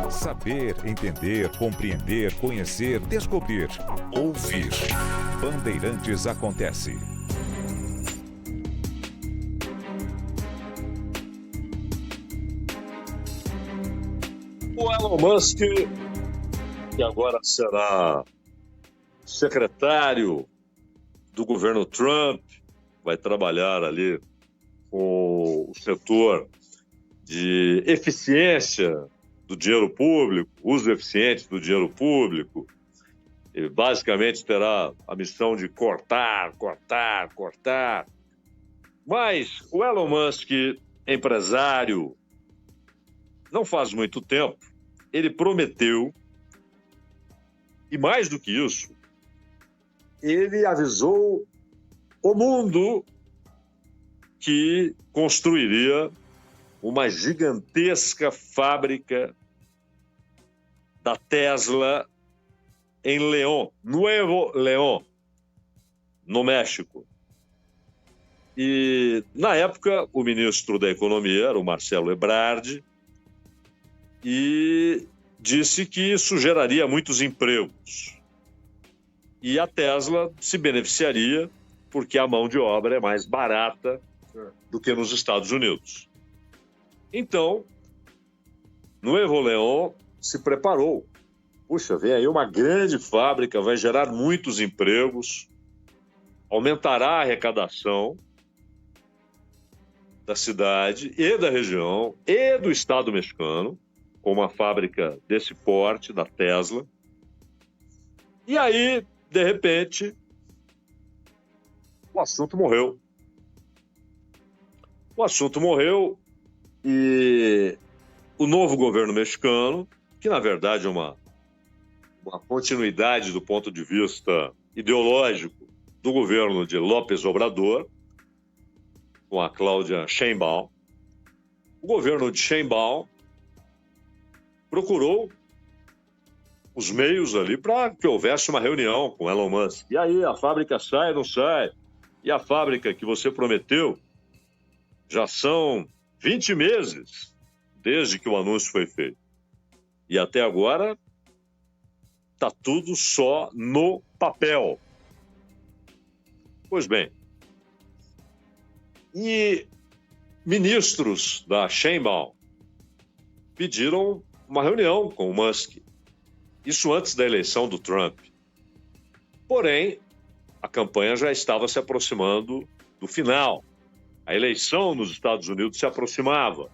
Saber, entender, compreender, conhecer, descobrir, ouvir. Bandeirantes acontece. O Elon Musk, que agora será secretário do governo Trump, vai trabalhar ali com o setor de eficiência do dinheiro público, uso eficiente do dinheiro público. Ele basicamente terá a missão de cortar. Mas o Elon Musk, empresário, não faz muito tempo, ele prometeu, e mais do que isso, ele avisou o mundo que construiria uma gigantesca fábrica da Tesla em León, Nuevo León, no México. E, na época, o ministro da Economia era o Marcelo Ebrard e disse que isso geraria muitos empregos. E a Tesla se beneficiaria porque a mão de obra é mais barata do que nos Estados Unidos. Então, Nuevo León se preparou. Puxa, vem aí uma grande fábrica, vai gerar muitos empregos, aumentará a arrecadação da cidade e da região e do Estado mexicano, com uma fábrica desse porte, da Tesla. E aí, de repente, o assunto morreu. O assunto morreu e o novo governo mexicano, que na verdade é uma continuidade do ponto de vista ideológico do governo de López Obrador, com a Cláudia Sheinbaum, o governo de Sheinbaum procurou os meios ali para que houvesse uma reunião com Elon Musk. E aí, a fábrica sai ou não sai? E a fábrica que você prometeu? Já são 20 meses desde que o anúncio foi feito. E até agora está tudo só no papel. Pois bem, e ministros da Sheinbaum pediram uma reunião com o Musk. Isso antes da eleição do Trump. Porém, a campanha já estava se aproximando do final. A eleição nos Estados Unidos se aproximava.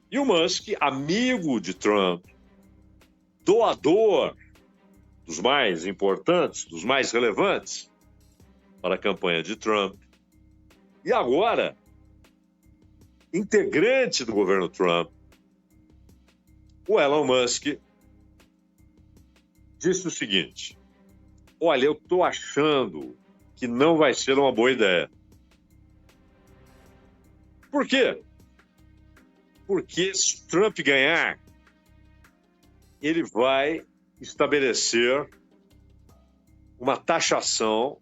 E o Musk, amigo de Trump, doador dos mais importantes, dos mais relevantes para a campanha de Trump, e agora, integrante do governo Trump, o Elon Musk disse o seguinte: olha, eu estou achando que não vai ser uma boa ideia. Por quê? Porque se Trump ganhar, ele vai estabelecer uma taxação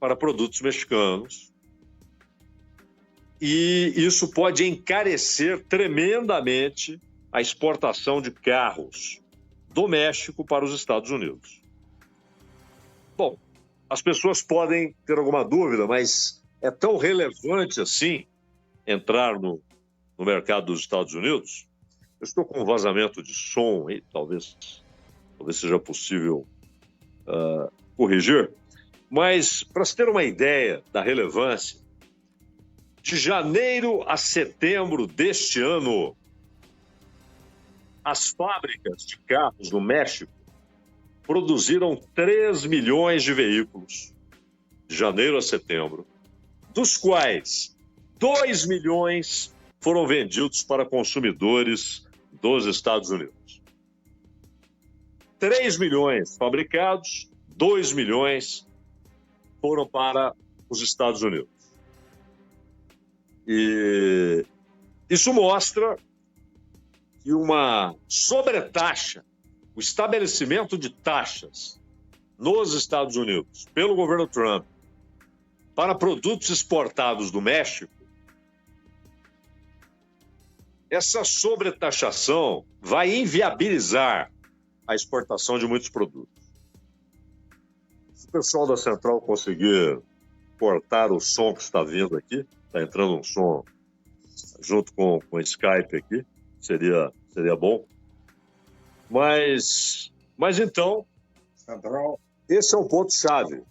para produtos mexicanos e isso pode encarecer tremendamente a exportação de carros do México para os Estados Unidos. Bom, as pessoas podem ter alguma dúvida, mas é tão relevante assim entrar no mercado dos Estados Unidos? Eu estou com um vazamento de som aí, talvez seja possível corrigir, mas para se ter uma ideia da relevância, de janeiro a setembro deste ano, as fábricas de carros no México produziram 3 milhões de veículos, de janeiro a setembro, dos quais 2 milhões foram vendidos para consumidores dos Estados Unidos. 3 milhões fabricados, 2 milhões foram para os Estados Unidos. E isso mostra que uma sobretaxa, o estabelecimento de taxas nos Estados Unidos pelo governo Trump para produtos exportados do México essa sobretaxação vai inviabilizar a exportação de muitos produtos. Se o pessoal da Central conseguir cortar o som que está vindo aqui, está entrando um som junto com o Skype aqui, seria bom. Mas então, Central, esse é o ponto-chave.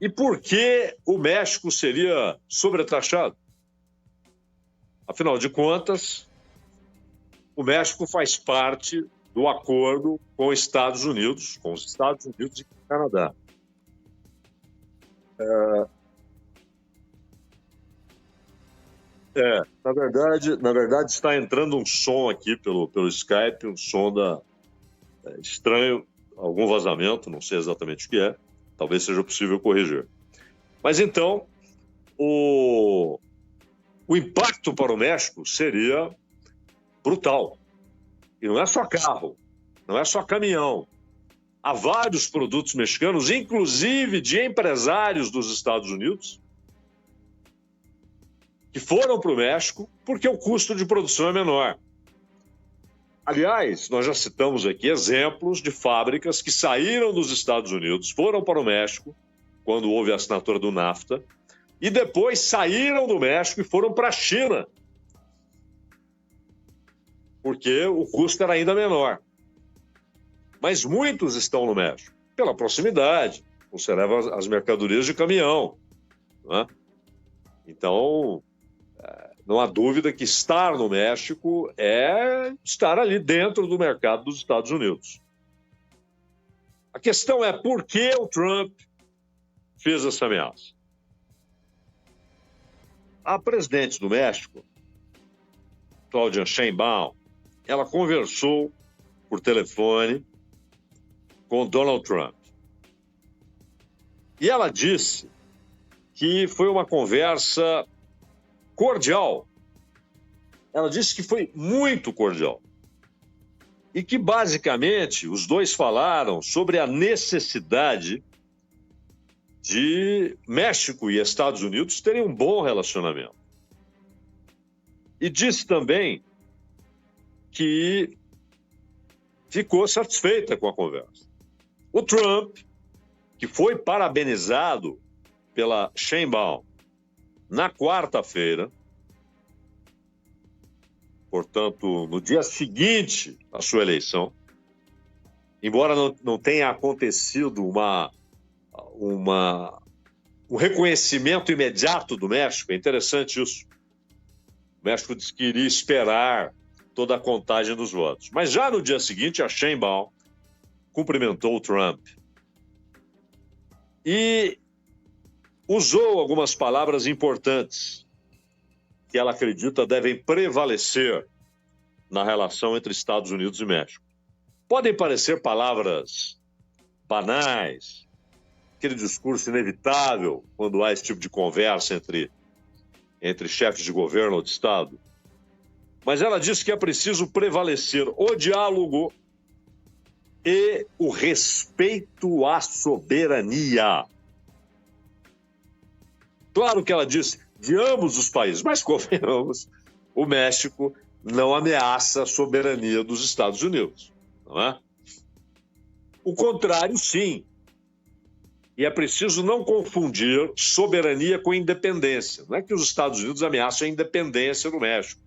E por que o México seria sobretaxado? Afinal de contas, o México faz parte do acordo com os Estados Unidos e Canadá. Na verdade está entrando um som aqui pelo Skype, um som estranho, algum vazamento, não sei exatamente o que é, talvez seja possível corrigir. Mas então, o impacto para o México seria brutal. E não é só carro, não é só caminhão. Há vários produtos mexicanos, inclusive de empresários dos Estados Unidos, que foram para o México porque o custo de produção é menor. Aliás, nós já citamos aqui exemplos de fábricas que saíram dos Estados Unidos, foram para o México, quando houve a assinatura do NAFTA, e depois saíram do México e foram para a China, porque o custo era ainda menor. Mas muitos estão no México, pela proximidade, você leva as mercadorias de caminhão, né? Então, não há dúvida que estar no México é estar ali dentro do mercado dos Estados Unidos. A questão é por que o Trump fez essa ameaça. A presidente do México, Claudia Sheinbaum, ela conversou por telefone com Donald Trump. E ela disse que foi uma conversa cordial. Ela disse que foi muito cordial. E que, basicamente, os dois falaram sobre a necessidade de México e Estados Unidos terem um bom relacionamento. E disse também que ficou satisfeita com a conversa. O Trump, que foi parabenizado pela Sheinbaum na quarta-feira, portanto, no dia seguinte à sua eleição, embora não tenha acontecido um reconhecimento imediato do México, é interessante isso. O México disse que iria esperar toda a contagem dos votos. Mas já no dia seguinte, a Sheinbaum cumprimentou o Trump e usou algumas palavras importantes que ela acredita devem prevalecer na relação entre Estados Unidos e México. Podem parecer palavras banais, aquele discurso inevitável quando há esse tipo de conversa entre chefes de governo ou de Estado, mas ela diz que é preciso prevalecer o diálogo e o respeito à soberania. Claro que ela disse de ambos os países, mas convenhamos, o México não ameaça a soberania dos Estados Unidos, não é? O contrário, sim. E é preciso não confundir soberania com independência. Não é que os Estados Unidos ameaçam a independência do México.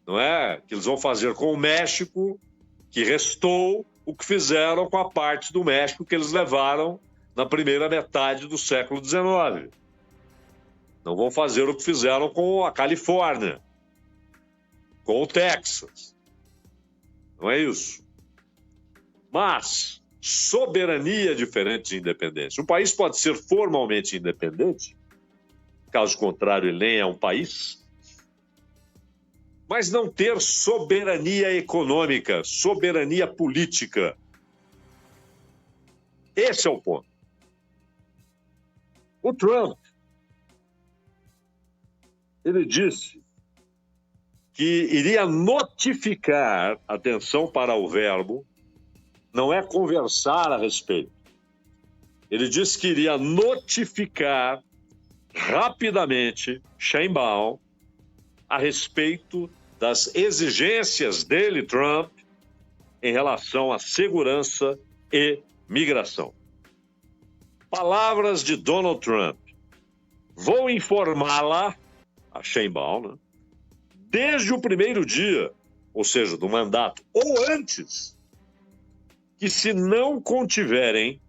Não é que eles vão fazer com o México, que restou, o que fizeram com a parte do México que eles levaram na primeira metade do século XIX. Não vão fazer o que fizeram com a Califórnia, com o Texas. Não é isso. Mas soberania é diferente de independência. Um país pode ser formalmente independente, caso contrário, ele nem é um país, mas não ter soberania econômica, soberania política. Esse é o ponto. O Trump, ele disse que iria notificar, atenção para o verbo, não é conversar a respeito. Ele disse que iria notificar rapidamente Sheinbaum a respeito das exigências dele, Trump, em relação à segurança e migração. Palavras de Donald Trump. Vou informá-la, a Sheinbaum, né, desde o primeiro dia, ou seja, do mandato, ou antes, que se não contiverem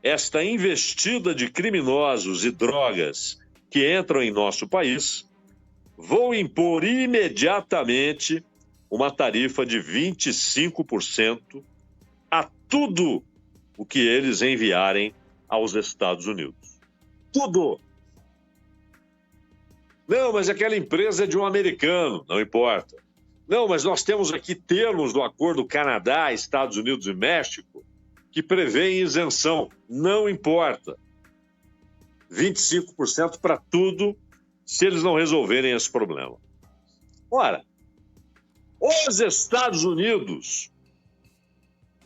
esta investida de criminosos e drogas que entram em nosso país, vou impor imediatamente uma tarifa de 25% a tudo o que eles enviarem aos Estados Unidos. Tudo! Não, mas aquela empresa é de um americano, não importa. Não, mas nós temos aqui termos do acordo Canadá, Estados Unidos e México que prevêem isenção, não importa. 25% para tudo se eles não resolverem esse problema. Ora, os Estados Unidos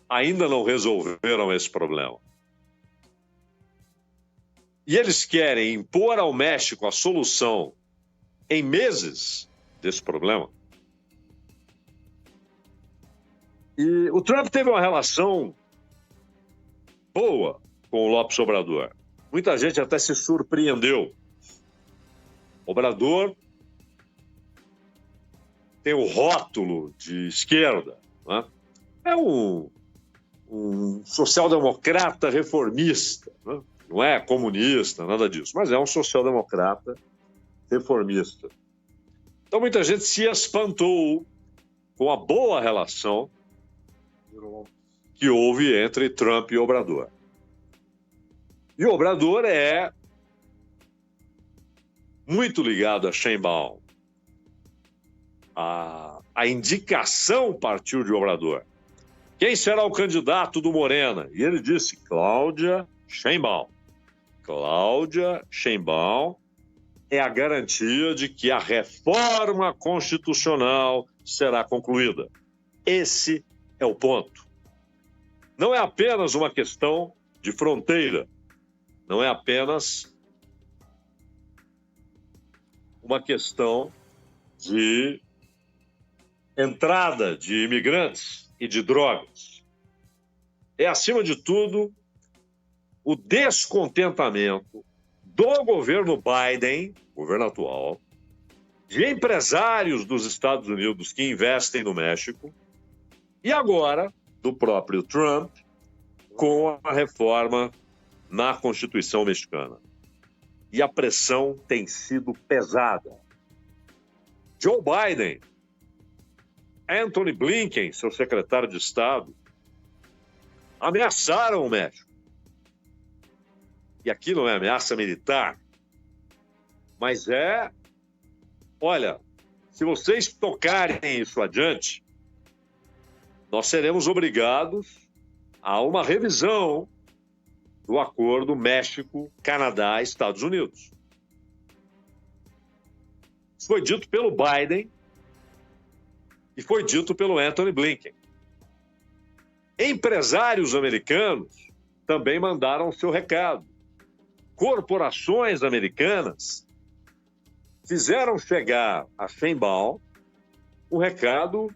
ainda não resolveram esse problema. E eles querem impor ao México a solução em meses desse problema. E o Trump teve uma relação boa com o López Obrador. Muita gente até se surpreendeu. Obrador tem o rótulo de esquerda, né? É um social-democrata reformista, né? Não é comunista, nada disso, mas é um social-democrata reformista. Então muita gente se espantou com a boa relação que houve entre Trump e Obrador. E o Obrador é muito ligado a Sheinbaum. A indicação partiu de Obrador. Quem será o candidato do Morena? E ele disse, Cláudia Sheinbaum. Cláudia Sheinbaum é a garantia de que a reforma constitucional será concluída. Esse é o ponto. Não é apenas uma questão de fronteira. Não é apenas uma questão de entrada de imigrantes e de drogas. É, acima de tudo, o descontentamento do governo Biden, governo atual, de empresários dos Estados Unidos que investem no México, e agora do próprio Trump com a reforma na Constituição mexicana. E a pressão tem sido pesada. Joe Biden, Antony Blinken, seu secretário de Estado, ameaçaram o México. E aqui não é ameaça militar, mas é, olha, se vocês tocarem isso adiante, nós seremos obrigados a uma revisão do acordo México-Canadá-Estados Unidos. Isso foi dito pelo Biden e foi dito pelo Antony Blinken. Empresários americanos também mandaram seu recado. Corporações americanas fizeram chegar a Sheinbaum um recado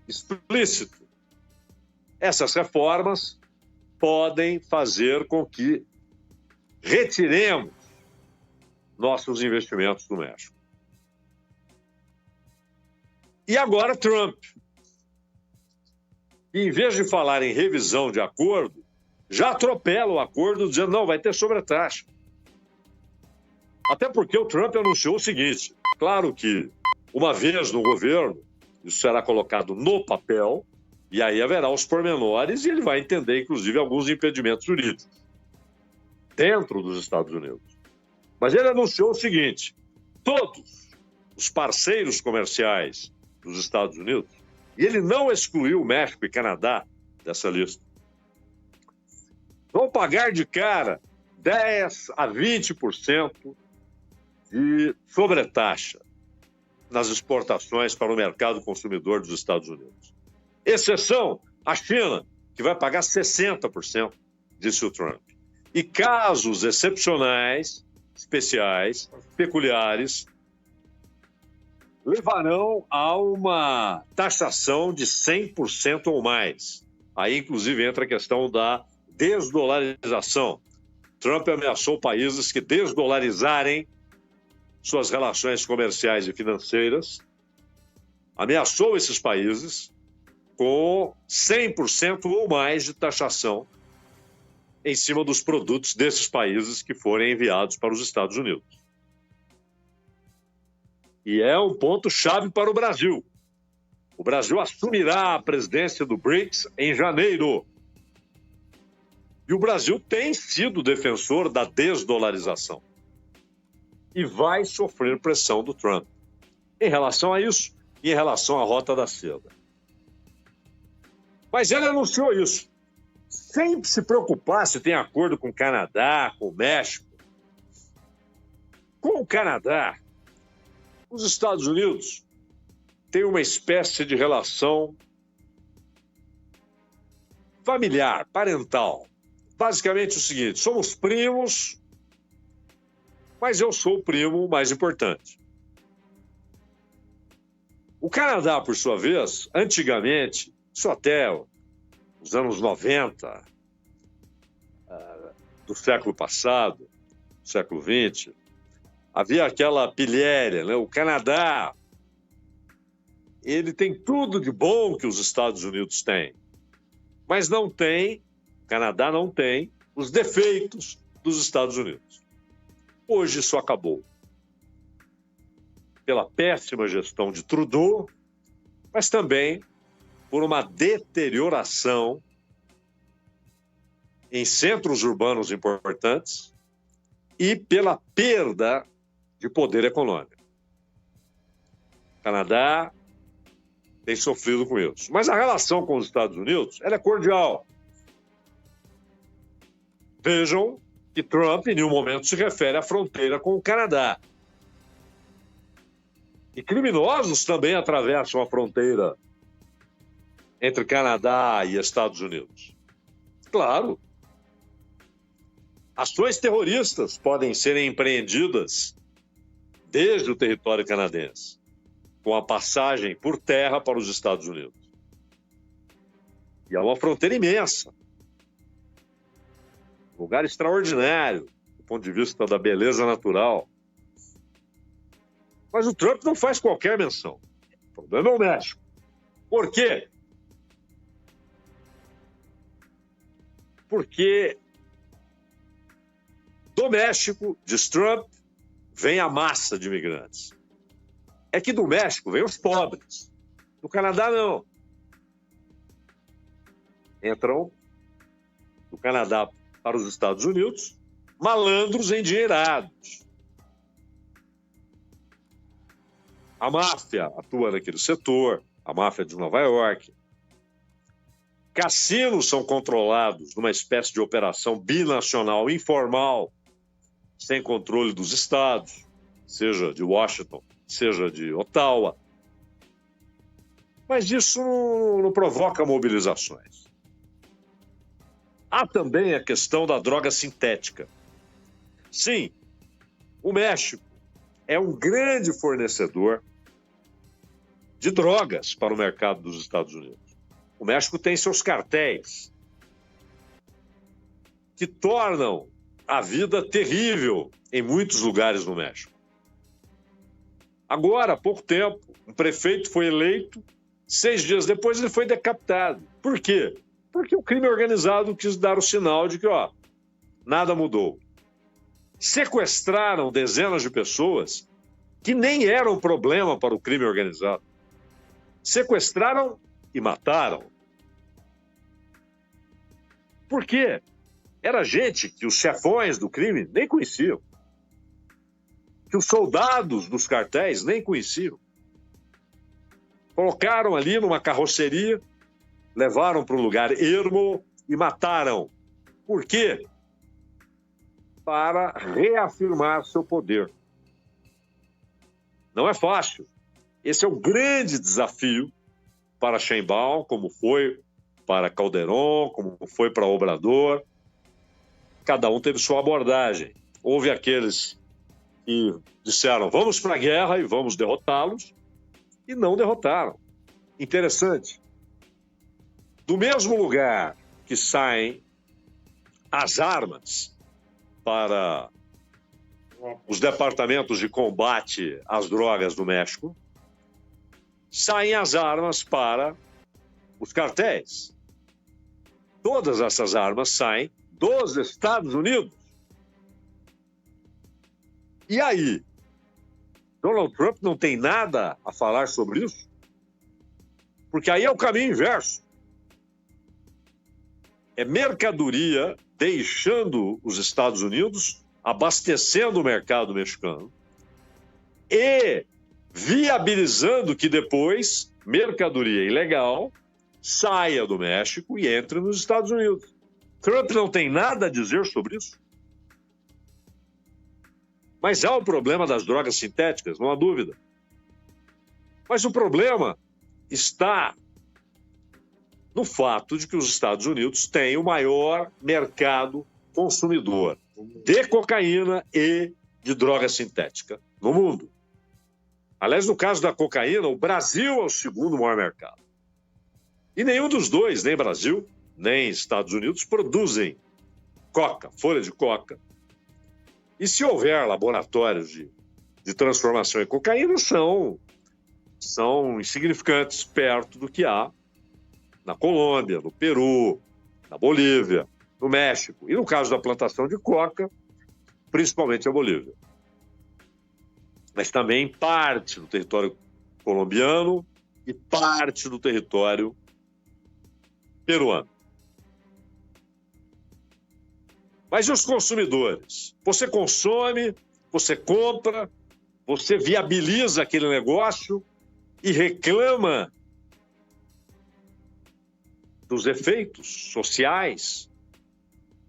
explícito. Essas reformas podem fazer com que retiremos nossos investimentos do México. E agora Trump, em vez de falar em revisão de acordo, já atropela o acordo dizendo não, vai ter sobretaxa. Até porque o Trump anunciou o seguinte, claro que uma vez no governo, isso será colocado no papel, e aí haverá os pormenores e ele vai entender, inclusive, alguns impedimentos jurídicos dentro dos Estados Unidos. Mas ele anunciou o seguinte, todos os parceiros comerciais dos Estados Unidos, e ele não excluiu o México e Canadá dessa lista, vão pagar de cara 10% a 20% de sobretaxa nas exportações para o mercado consumidor dos Estados Unidos. Exceção, a China, que vai pagar 60%, disse o Trump. E casos excepcionais, especiais, peculiares, levarão a uma taxação de 100% ou mais. Aí, inclusive, entra a questão da desdolarização. Trump ameaçou países que desdolarizarem suas relações comerciais e financeiras, ameaçou esses países com 100% ou mais de taxação em cima dos produtos desses países que forem enviados para os Estados Unidos. E é um ponto-chave para o Brasil. O Brasil assumirá a presidência do BRICS em janeiro. E o Brasil tem sido defensor da desdolarização. E vai sofrer pressão do Trump em relação a isso e em relação à Rota da Seda. Mas ele anunciou isso, sem se preocupar se tem acordo com o Canadá, com o México. Com o Canadá, os Estados Unidos têm uma espécie de relação familiar, parental. Basicamente o seguinte: somos primos, mas eu sou o primo mais importante. O Canadá, por sua vez, antigamente, isso até os anos 90 do século passado, século XX, havia aquela pilhéria, né? O Canadá, ele tem tudo de bom que os Estados Unidos têm, mas não tem, o Canadá não tem os defeitos dos Estados Unidos. Hoje isso acabou. Pela péssima gestão de Trudeau, mas também por uma deterioração em centros urbanos importantes e pela perda de poder econômico. O Canadá tem sofrido com isso. Mas a relação com os Estados Unidos, ela é cordial. Vejam que Trump, em nenhum momento, se refere à fronteira com o Canadá. E criminosos também atravessam a fronteira entre Canadá e Estados Unidos. Claro. Ações terroristas podem ser empreendidas desde o território canadense, com a passagem por terra para os Estados Unidos. E é uma fronteira imensa. Um lugar extraordinário, do ponto de vista da beleza natural. Mas o Trump não faz qualquer menção. O problema é o México. Por quê? Porque do México, diz Trump, vem a massa de imigrantes. É que do México vem os pobres. Do Canadá, não. Entram do Canadá para os Estados Unidos malandros endinheirados. A máfia atua naquele setor, a máfia de Nova York. Cassinos são controlados numa espécie de operação binacional informal, sem controle dos estados, seja de Washington, seja de Ottawa. Mas isso não provoca mobilizações. Há também a questão da droga sintética. Sim, o México é um grande fornecedor de drogas para o mercado dos Estados Unidos. O México tem seus cartéis que tornam a vida terrível em muitos lugares no México. Agora, há pouco tempo, um prefeito foi eleito, 6 dias depois ele foi decapitado. Por quê? Porque o crime organizado quis dar o sinal de que, nada mudou. Sequestraram dezenas de pessoas que nem eram problema para o crime organizado. Sequestraram e mataram. Por quê? Era gente que os chefões do crime nem conheciam. Que os soldados dos cartéis nem conheciam. Colocaram ali numa carroceria, levaram para um lugar ermo e mataram. Por quê? Para reafirmar seu poder. Não é fácil. Esse é um grande desafio para Sheinbaum, como foi para Calderón, como foi para Obrador. Cada um teve sua abordagem. Houve aqueles que disseram, vamos para a guerra e vamos derrotá-los. e não derrotaram. Interessante. Do mesmo lugar que saem as armas para os departamentos de combate às drogas do México, saem as armas para os cartéis. Todas essas armas saem dos Estados Unidos. E aí? Donald Trump não tem nada a falar sobre isso? Porque aí é o caminho inverso. É mercadoria deixando os Estados Unidos, abastecendo o mercado mexicano e viabilizando que depois mercadoria ilegal saia do México e entre nos Estados Unidos. Trump não tem nada a dizer sobre isso. Mas há o problema das drogas sintéticas, não há dúvida. Mas o problema está no fato de que os Estados Unidos têm o maior mercado consumidor de cocaína e de droga sintética no mundo. Aliás, no caso da cocaína, o Brasil é o segundo maior mercado. E nenhum dos dois, nem Brasil, nem Estados Unidos, produzem coca, folha de coca. E se houver laboratórios de transformação em cocaína, são insignificantes perto do que há na Colômbia, no Peru, na Bolívia, no México. E no caso da plantação de coca, principalmente a Bolívia. Mas também parte do território colombiano e parte do território peruano. Mas e os consumidores? Você consome, você compra, você viabiliza aquele negócio e reclama dos efeitos sociais,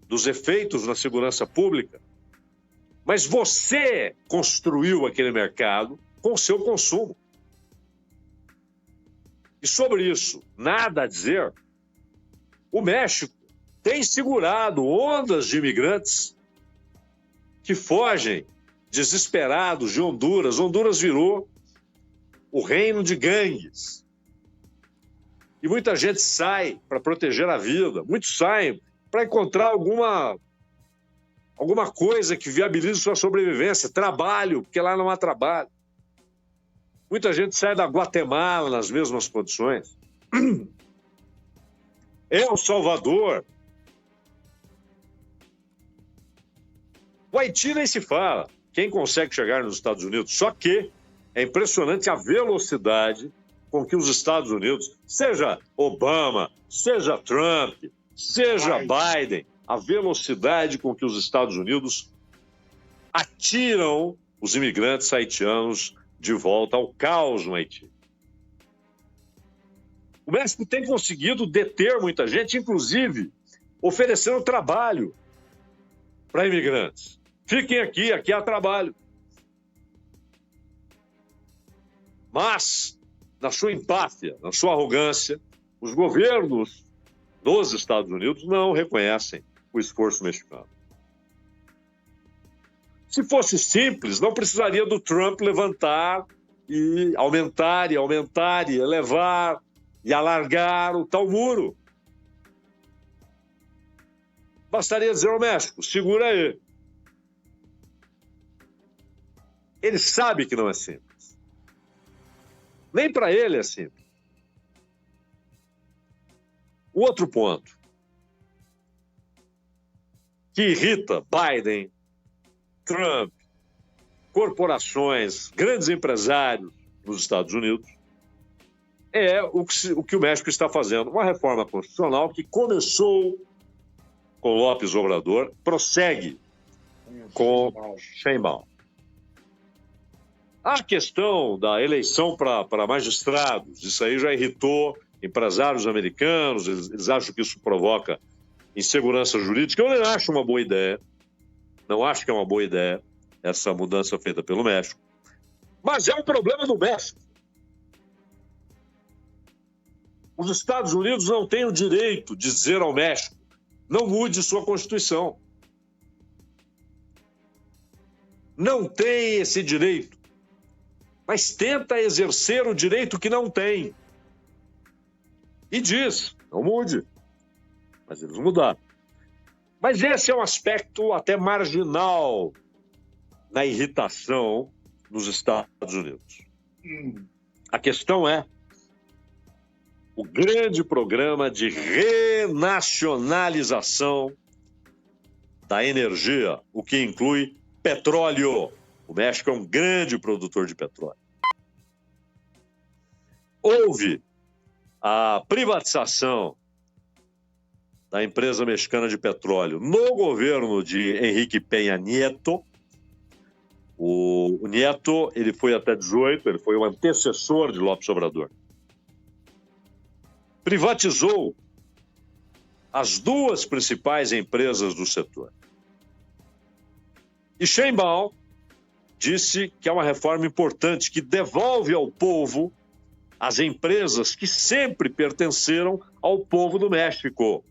dos efeitos na segurança pública. Mas você construiu aquele mercado com o seu consumo. E sobre isso, nada a dizer. O México tem segurado ondas de imigrantes que fogem desesperados de Honduras. Honduras virou o reino de gangues. E muita gente sai para proteger a vida. Muitos saem para encontrar alguma coisa que viabilize sua sobrevivência. Trabalho, porque lá não há trabalho. Muita gente sai da Guatemala nas mesmas condições. El Salvador. O Haiti nem se fala. Quem consegue chegar nos Estados Unidos? Só que é impressionante a velocidade com que os Estados Unidos, seja Obama, seja Trump, seja Biden, a velocidade com que os Estados Unidos atiram os imigrantes haitianos de volta ao caos no Haiti. O México tem conseguido deter muita gente, inclusive oferecendo trabalho para imigrantes. Fiquem aqui há trabalho. Mas, na sua empáfia, na sua arrogância, os governos dos Estados Unidos não reconhecem o esforço mexicano. Se fosse simples, não precisaria do Trump levantar e aumentar, e elevar e alargar o tal muro. Bastaria dizer ao México, segura aí. Ele sabe que não é simples. Nem para ele é simples. O outro ponto que irrita Biden, Trump, corporações, grandes empresários nos Estados Unidos é o que o México está fazendo. Uma reforma constitucional que começou com López Obrador, prossegue com Sheinbaum. A questão da eleição para magistrados, isso aí já irritou empresários americanos, eles acham que isso provoca insegurança jurídica. Eu não acho uma boa ideia, não acho que é uma boa ideia essa mudança feita pelo México. Mas é um problema do México. Os Estados Unidos não têm o direito de dizer ao México, não mude sua Constituição. Não tem esse direito. mas tenta exercer o direito que não tem. E diz, não mude. Mas eles mudaram. Mas esse é um aspecto até marginal na irritação nos Estados Unidos. A questão é o grande programa de renacionalização da energia, o que inclui petróleo. O México é um grande produtor de petróleo. Houve a privatização da empresa mexicana de petróleo no governo de Enrique Peña Nieto. O Nieto, ele foi até 18, ele foi o antecessor de López Obrador. Privatizou as duas principais empresas do setor. E Sheinbaum disse que é uma reforma importante, que devolve ao povo as empresas que sempre pertenceram ao povo do México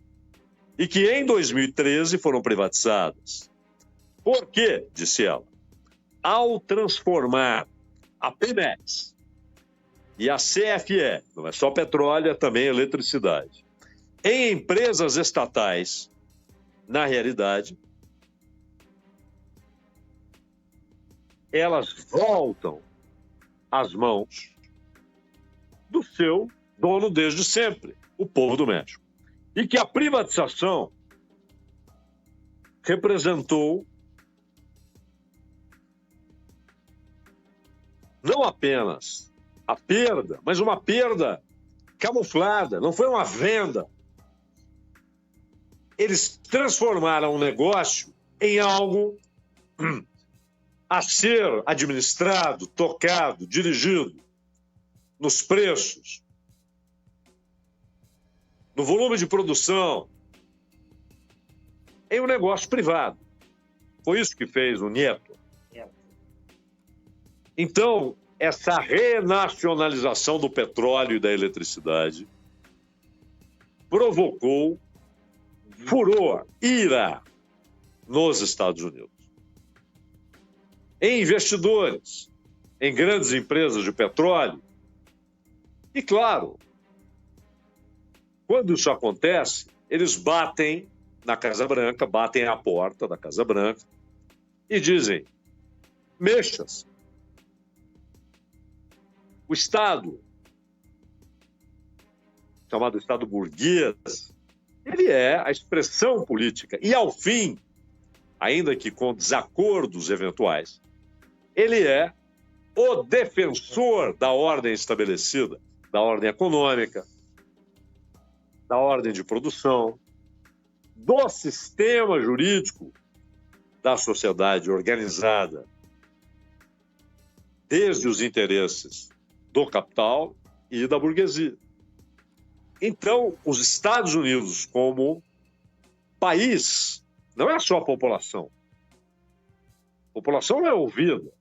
e que em 2013 foram privatizadas. Por quê? Disse ela. Ao transformar a Pemex e a CFE, não é só petróleo, é também eletricidade, em empresas estatais, na realidade, elas voltam às mãos do seu dono desde sempre, o povo do México. E que a privatização representou não apenas a perda, mas uma perda camuflada, não foi uma venda. Eles transformaram o negócio em algo a ser administrado, tocado, dirigido nos preços, no volume de produção, em um negócio privado. Foi isso que fez o Nieto. Então, essa renacionalização do petróleo e da eletricidade provocou furor, ira nos Estados Unidos. Em investidores, em grandes empresas de petróleo. E, claro, quando isso acontece, eles batem na Casa Branca, batem à porta da Casa Branca e dizem: mexa-se. O Estado, chamado Estado burguês, ele é a expressão política. E, ao fim, ainda que com desacordos eventuais, ele é o defensor da ordem estabelecida, da ordem econômica, da ordem de produção, do sistema jurídico da sociedade organizada, desde os interesses do capital e da burguesia. Então, os Estados Unidos, como país, não é só a população. A população não é ouvida.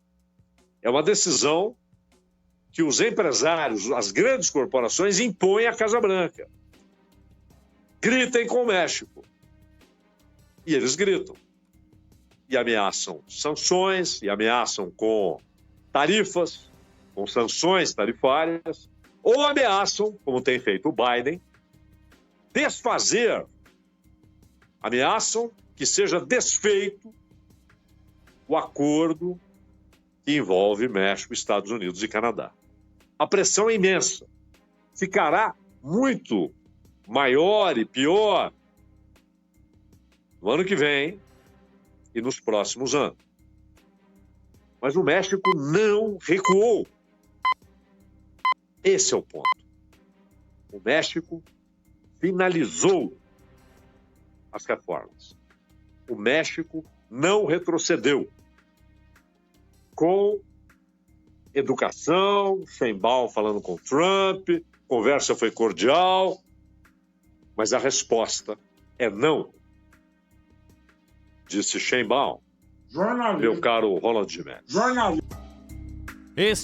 É uma decisão que os empresários, as grandes corporações, impõem à Casa Branca. Gritem com o México. E eles gritam. E ameaçam sanções, e ameaçam com tarifas, com sanções tarifárias, ou ameaçam, como tem feito o Biden, desfazer, ameaçam que seja desfeito o acordo que envolve México, Estados Unidos e Canadá. A pressão é imensa. Ficará muito maior e pior no ano que vem e nos próximos anos. Mas o México não recuou. Esse é o ponto. O México finalizou as reformas. O México não retrocedeu. Com educação, Sheinbaum falando com Trump, conversa foi cordial, mas a resposta é não. Disse Sheinbaum, meu caro Ronald Gimenez. Este